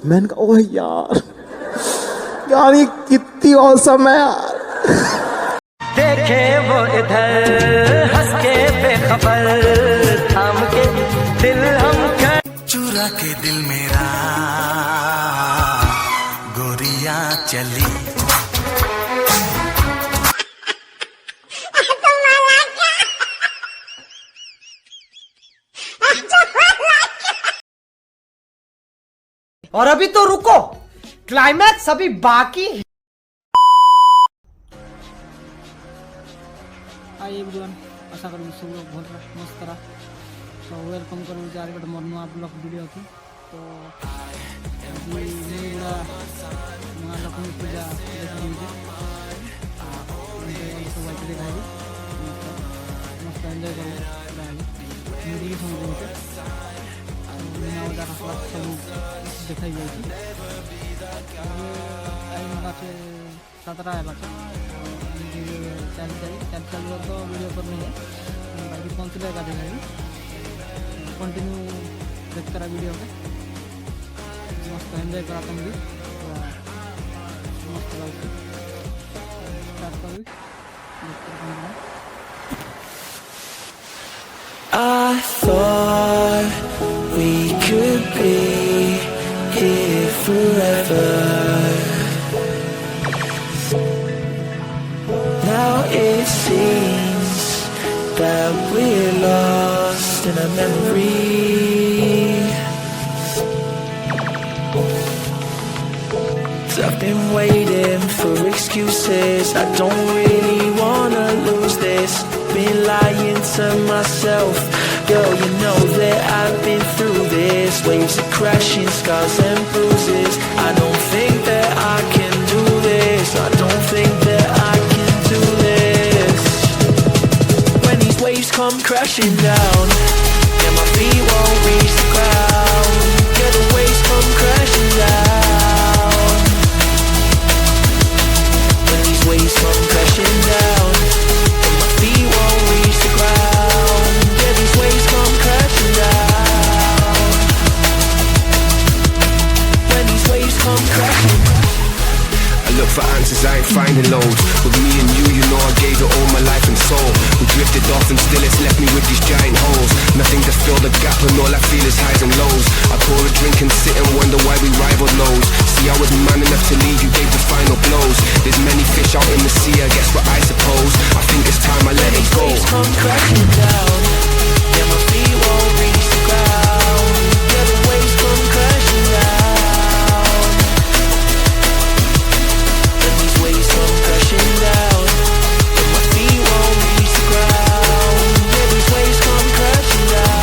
मैंने कहा ओह यार यार ये कितनी औसम है यार। देखे वो इधर हंस के बेखबर थाम के दिल हम चुरा के दिल मेरा गोरिया चली। और अभी तो रुको, क्लाइमैक्स अभी बाकी है। हाय एवरीवन, आशा करूँ सब लोग बहुत मस्त रहा। तो वेलकम करूँ चार गट मोर नुआ ब्लॉग वीडियो की। तो अभी नहीं बड़ा माँ लक्ष्मी पूजा देखा मस्त एंजॉय करूँ म्यूजिक सुन सब देखाई जाए। सातटा है चल तो वीडियो पर नहीं है बाकी पहुँचले का देखेंगे। कंटिन्यू देखते रहा वीडियो में, मस्त एंजॉय करा तुम भी मस्त स्टार्ट कर। I thought we could be here forever. Now it seems that we're lost in a memory. So I've been waiting for excuses. I don't really wanna lose this. Been lying to myself. Girl, you know that I've been through this. Waves are crashing, scars and bruises. I don't think that I can do this. I don't think that I can do this. When these waves come crashing down and my feet won't reach the ground. Yeah, the waves come crashing down. When these waves come crashing down and my feet won't reach the ground. Yeah, these waves come crashing down. When these waves come crashing. I look for answers, I ain't finding loads. With me and you know I gave it all my life and soul. We drifted off and still it's left me with these giant holes. Nothing to fill the gap and all I feel is highs and lows. I pour a drink and sit and wonder why we rivaled lows. See, I was man enough to leave, you gave the final blows. There's many fish out in the sea, I guess what I suppose. I think it's time I let it go. Waves come crashing down, yeah, my feet won't reach the ground. Yeah, the waves come crashing down. When these waves come crashing down, yeah, my feet won't reach the ground. Yeah, these waves come crashing down.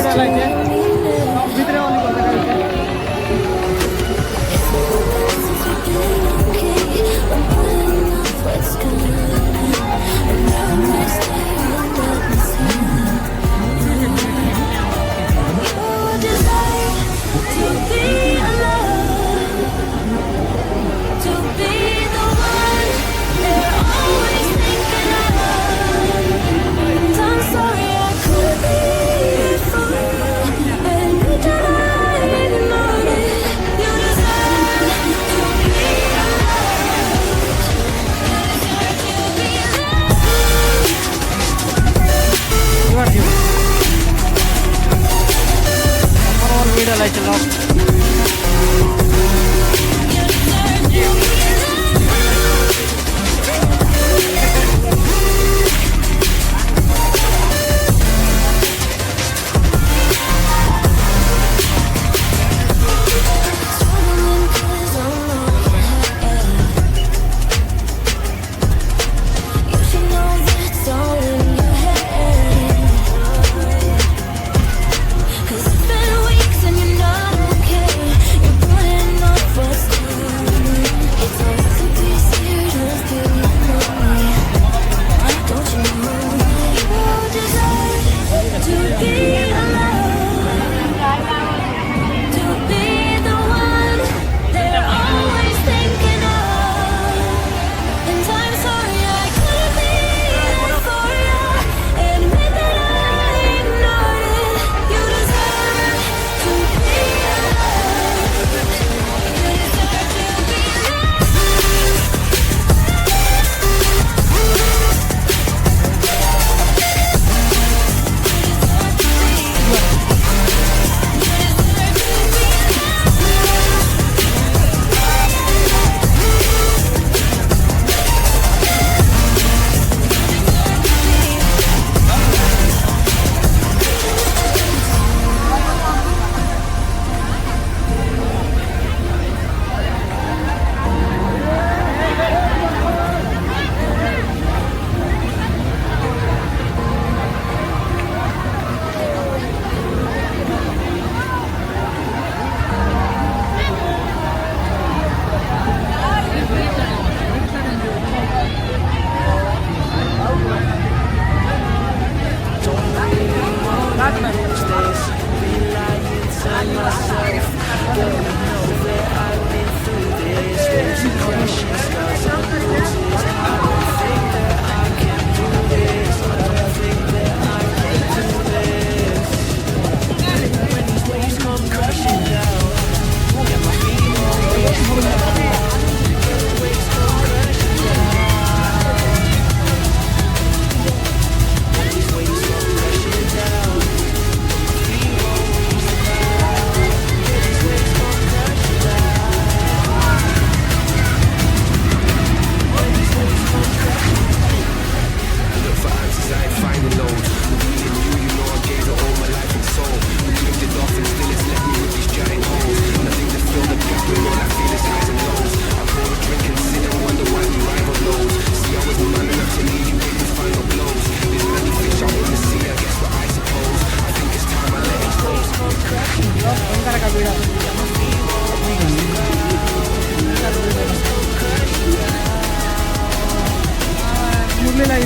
मजा लागे भितरे वाली को देखा video like चलाओ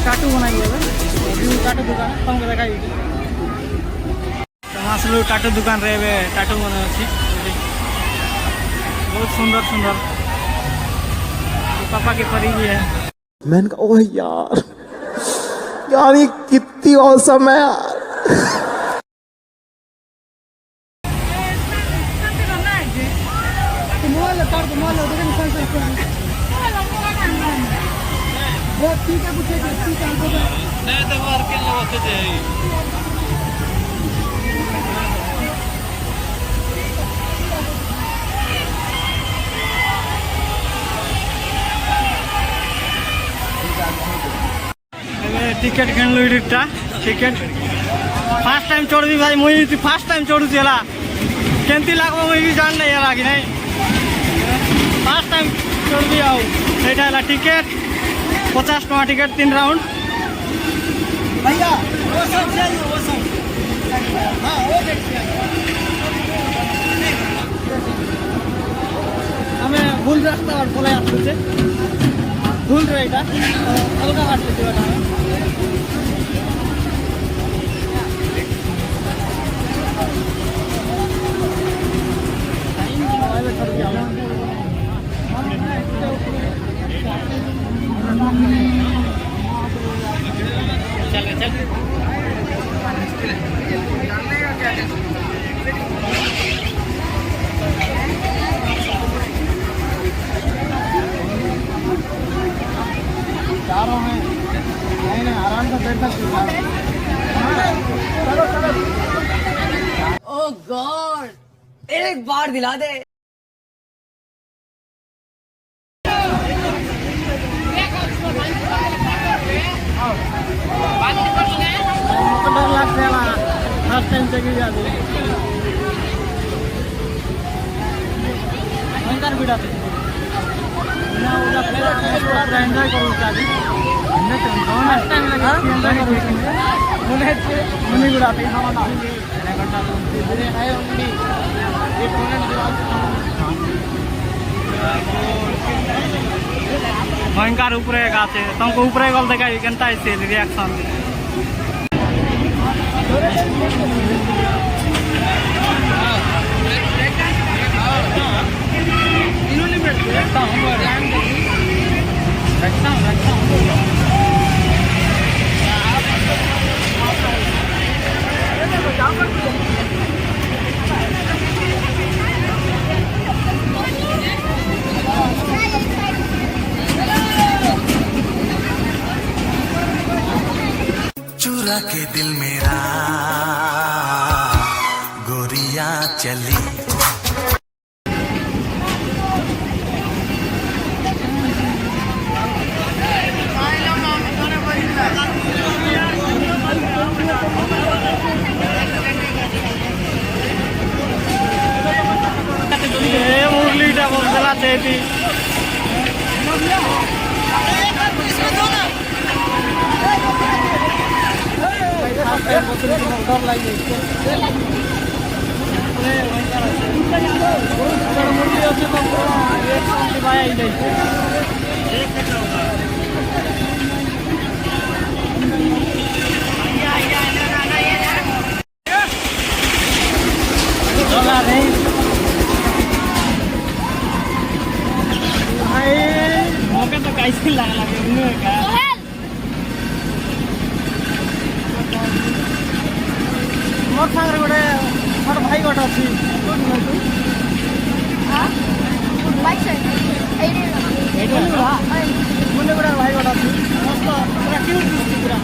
टाटू बनाई टाटू दुकान तुमको देखा आसलु टाटू दुकान रे टाटू बना अच्छी बहुत सुंदर सुंदर पापा के परी भी है। मैंने कहा ओह यार यार ये कितनी औसम है यार। टिकेट किनलु टा टिकेट फास्ट टाइम चढ़ी भाई मुई फास्ट टाइम चढ़ुची है केमती लगो मुई भी जान नहीं है कि नहीं फास्ट टाइम चढ़ी आईटा टिकेट 50 टका टिकेट 3 राउंड भैया वो सब चाहिए वो सब हाँ वो ଆମେ ଭୁଲ ରାସ୍ତା ପଳାଇ ଆସୁଛେ ଭୁଲରେ ଏଇଟା ଅଲଗା ବାଟରେ ଯିବାଟା आराम से बैठ सकते ओ गॉड एक बार दिला दे डर लगता है हर टाइम से गिर जाती है भयंकर भीड़ आती है एंजॉय करूँ मुनि गुड़ा भयंकर ऊपर गाते तुमको ऊपर गल देखा केनता रिएक्शन चुरा के दिल मेरा गोरिया चली मुरलीटा बोलला देती डर लगे मुरली अच्छे तो चला नहीं मौके तो कैसे लगे मोर सागर गोटे मोर भाई गोटे अच्छी मुझे गोटे भाई गोटे अच्छी मस्त पूरा क्यूट दिखती पूरा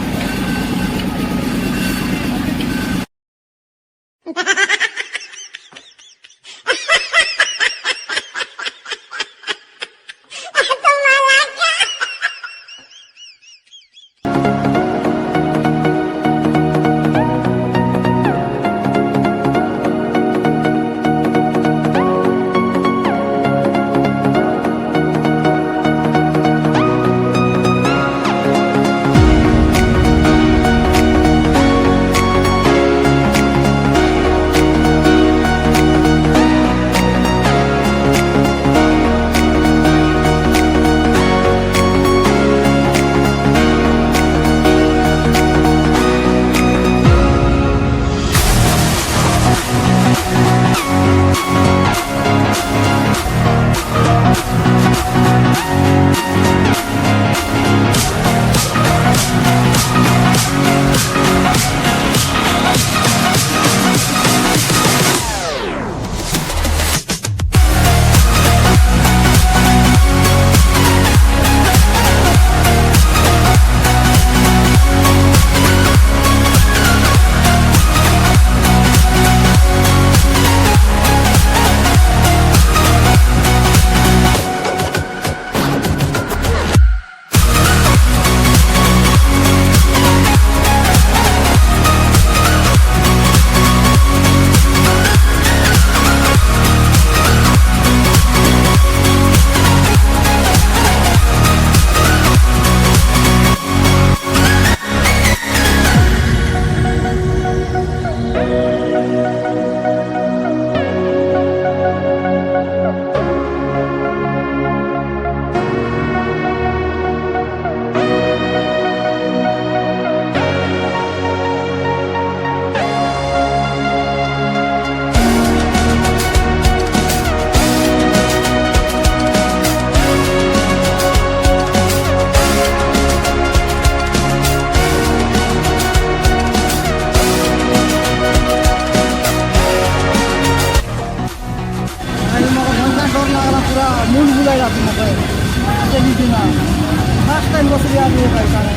बसरिया भी पैसा है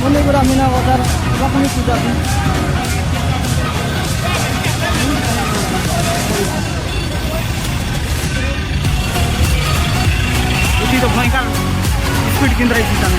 मुनिगुड़ा मीना बाजार लक्ष्मी पूजा भी इसी तो भयंकर स्पीड किन रही थी ସବୁ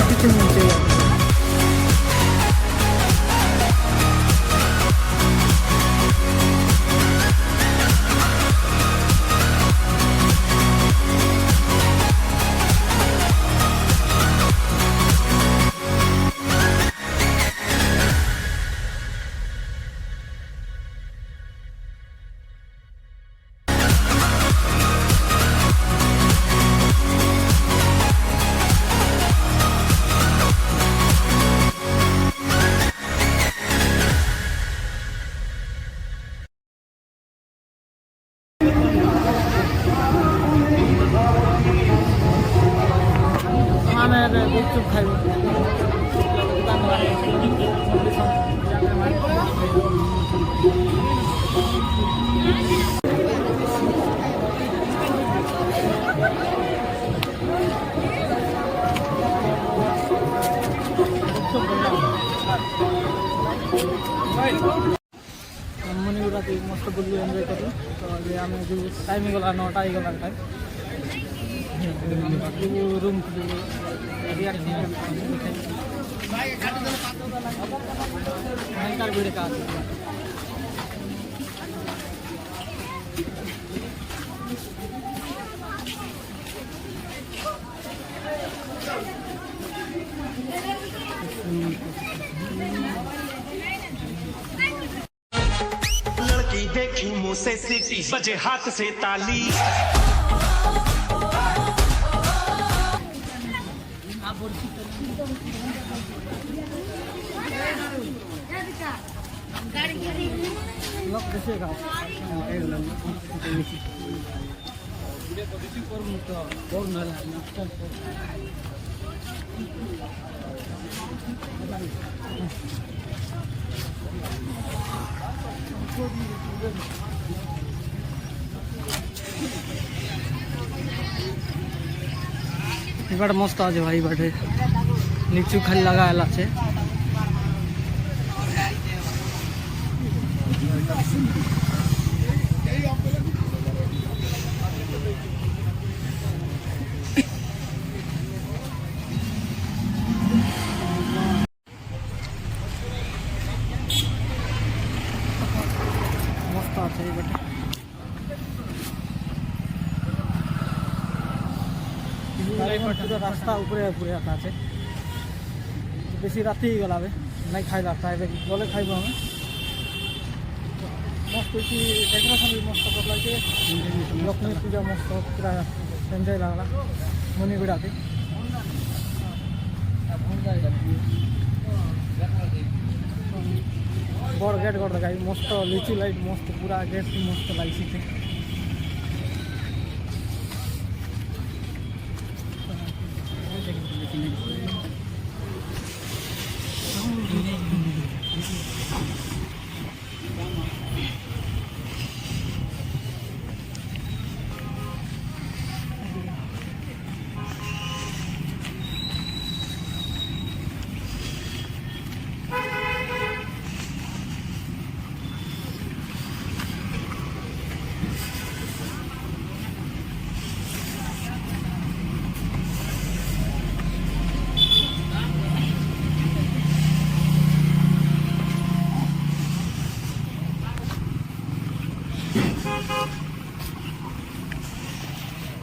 କିଛି ମିଳୁଛି गुपचुप खाइब मुनिगुड़ा मस्त बुल्लू एंजॉय करूँ तो ये आम जो टाइम गला 9टा गला टाइम रूम भयंकर भीड़ का लड़की देखी मुंह से सीटी बजे हाथ से ताली बड़ा मस्त आज भाई बाटे लीचू खाली लगाएला छे मस्त আছে বাটে रास्ता उपरे उपरे आता है बेसी राति ही गला नहीं खाई लगता है गले खाइब हमें मस्त डेकोरेशन भी मस्त कर लगे लक्ष्मी पूजा मस्त पूरा एंजॉय लगला मुनिगुड़ा के बड़ गेट कर लगा मस्त लिचू लाइट मस्त पूरा गेट मस्त लगी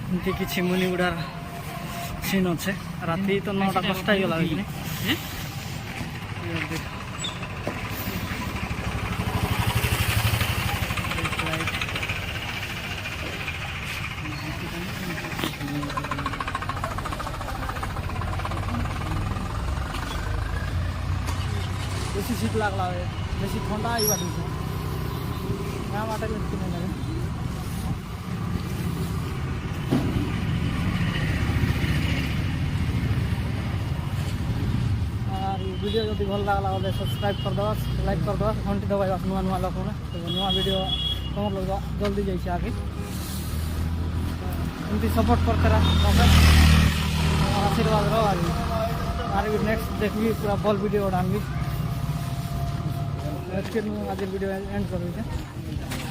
ଏମିତି କିଛି ମୁନିଗୁଡ଼ାର ସିନ୍ ଅଛେ ରାତି ତ 9ଟା 10ଟା ହେଇଗଲା ବେଲେ बेसी शीत लागला है बेसी ठंडा ही बाटे से यहाँ बाटे लगती नहीं लगे और वीडियो जो भल लगला बोले सब्सक्राइब कर दवा लाइक कर दवा घंटी दबाई नुआ नुआ लोक तो नुआ वीडियो तुम लोग जल्दी जाइए आगे एमती सपोर्ट करते रहा आशीर्वाद रहो आगे नेक्स्ट देखी पूरा भल वीडियो डाली आज वीडियो एंड कर